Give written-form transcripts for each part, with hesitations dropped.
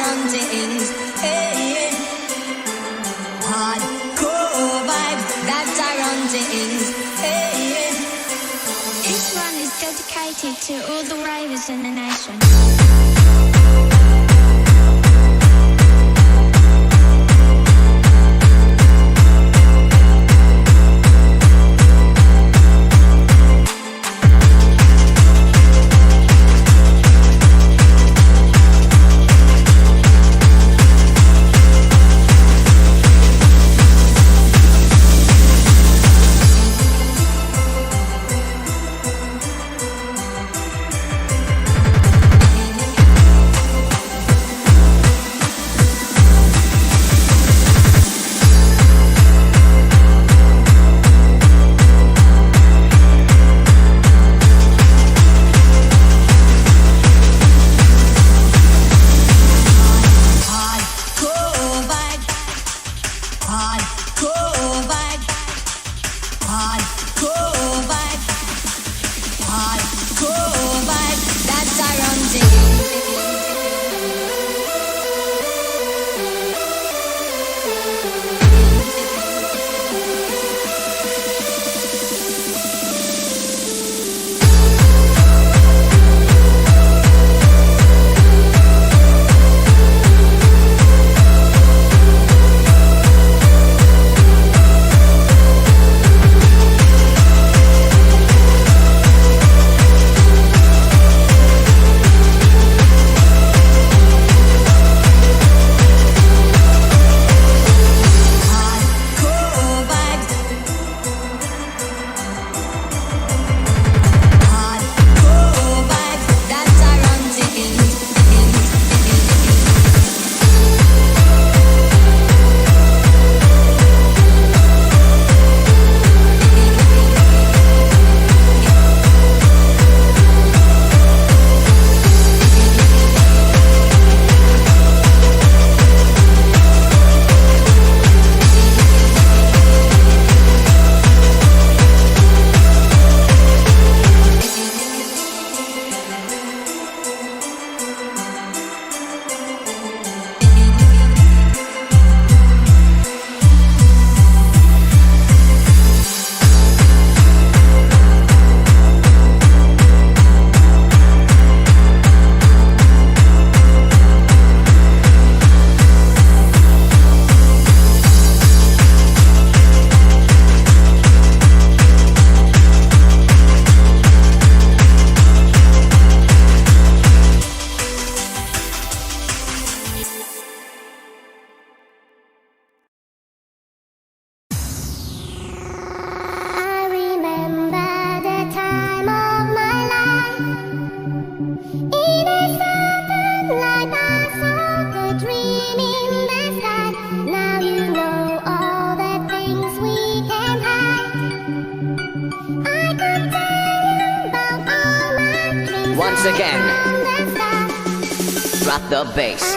run things. Hey, hardcore vibes, that's I run things. Hey, this one is dedicated to all the ravers in the nation. Once again, drop the bass.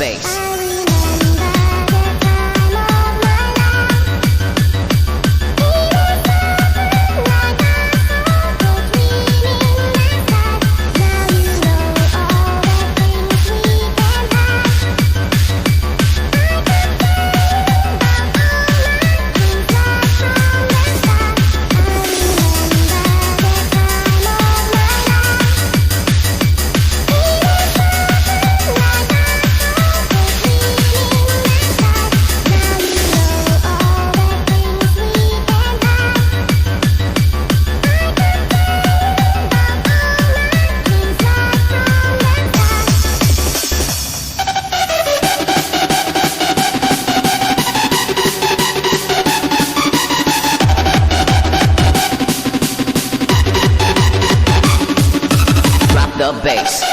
bass. The bass.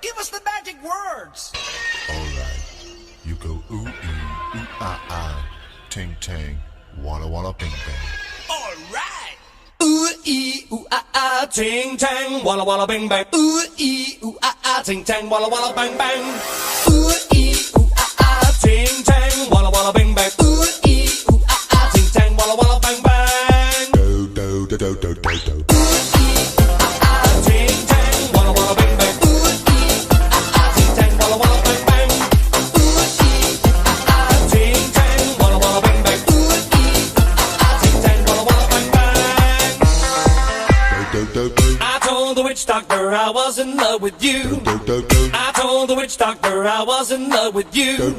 Give us the magic words. Alright. You go ooh ee, ooh ah ah, ting tang, walla walla bing bang. Alright. Ooh ee, ooh ah ah, ting tang, walla walla bing bang. Ooh ee, ooh ah ah, ting tang, walla walla bang bang. Ooh ee, ooh ah ah, ting tang, walla walla bing bang. Ooh ee, ooh ah ah, ting tang, walla walla bang bang. Do do do do do do do. Doctor, I was in love with you. I told the witch doctor I was in love with you.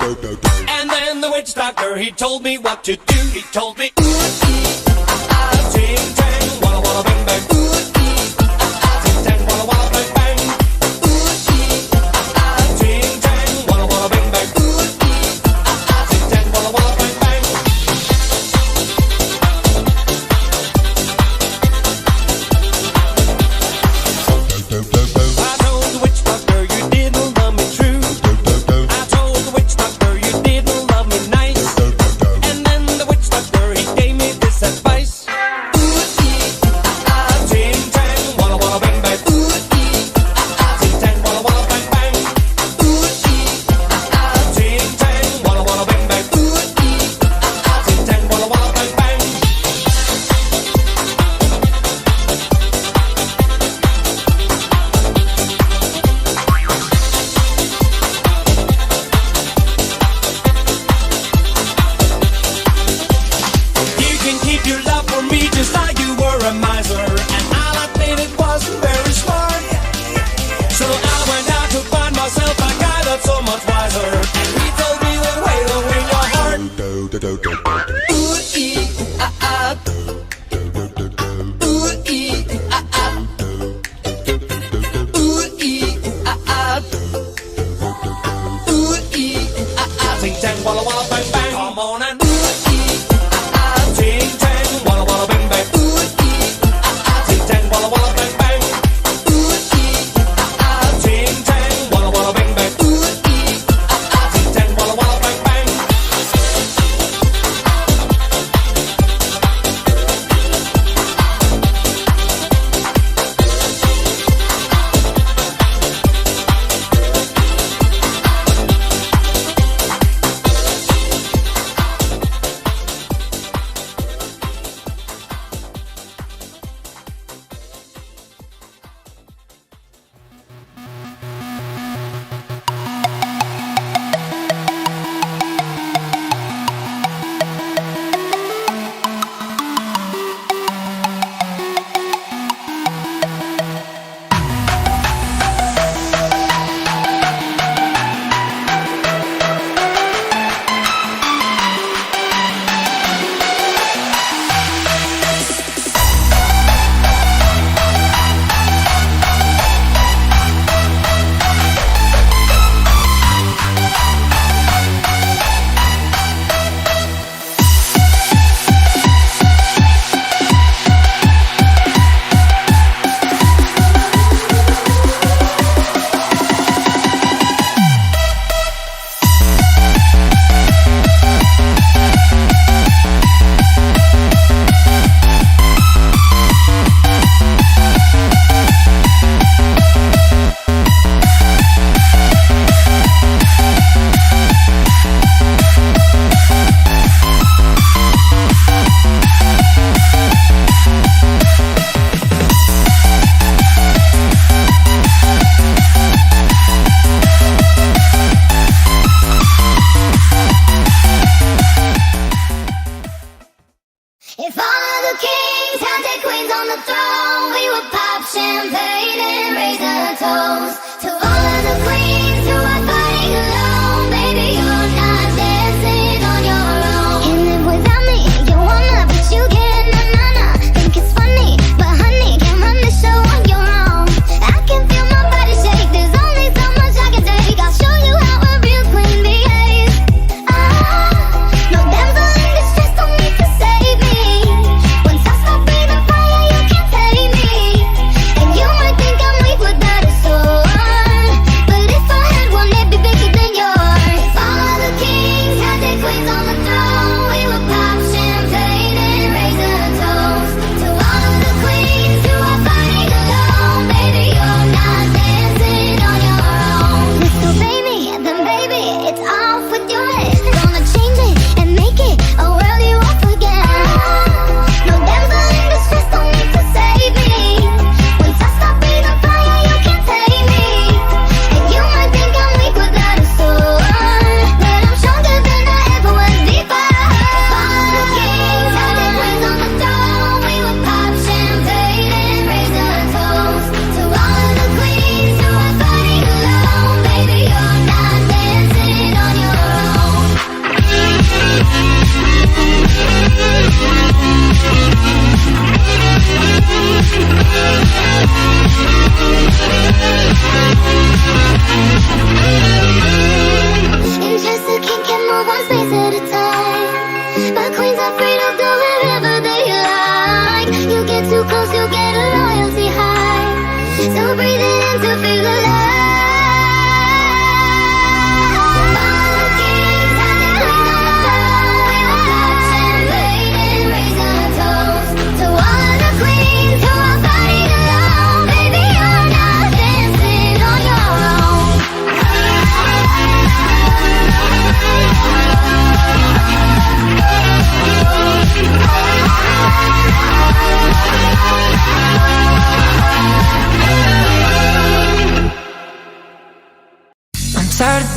And then the witch doctor, he told me what to do. He told me, ooh, ee, ah, ah, ting, tang, walla, walla, bang, bang. Ooh, ee, ah, ah, ting, tang, walla, walla, bang, bang. Ooh, ee, ah, ah, ting, tang, walla, walla, bang, bang. Ooh, ee, ah, ah, ting, tang, walla, walla, bang, bang. I told the witch doctor you didn't love me true. I told the witch doctor you didn't love me nice. And then the witch doctor, he gave me this advice. Ooh, ee, ah, ah, ting, tang, walla, walla, bang, bang. Ooh, ee, ah, ah, ting, tang, walla, walla, bang, bang. Ooh, ee, ah, ah, ting, tang, walla, walla, bang, bang. Ooh, ee, ah, ah, ting, tang, walla, walla, bang, bang. You can keep your love for me just like you were a miser. And I'll admit it wasn't very smart. So I went out to find myself a guy that's so much wiser. And he told me the way to win your heart. Do do do do do do. Ooh, ee, ooh, ah, ah. Ooh, ee, ooh, ah, ah. Ooh, ee, ooh, ah, ah. Ooh, ee, ooh, ah, ah. Ting, tang, walla, walla, bang, bang. Come on and ooh, ee, ah, ah. Ting, tang, walla, walla, bang, bang. Ooh, ee, ah, ah. Ting, tang, walla, walla, bang, bang. Ooh, ee, ah, ah. Ting, tang, walla, walla, bang,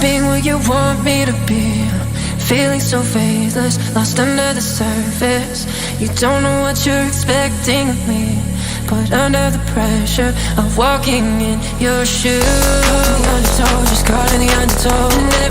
being what you want me to be. Feeling so faithless, lost under the surface. You don't know what you're expecting of me, but under the pressure of walking in your shoes, caught in the undertow, just caught in the undertow.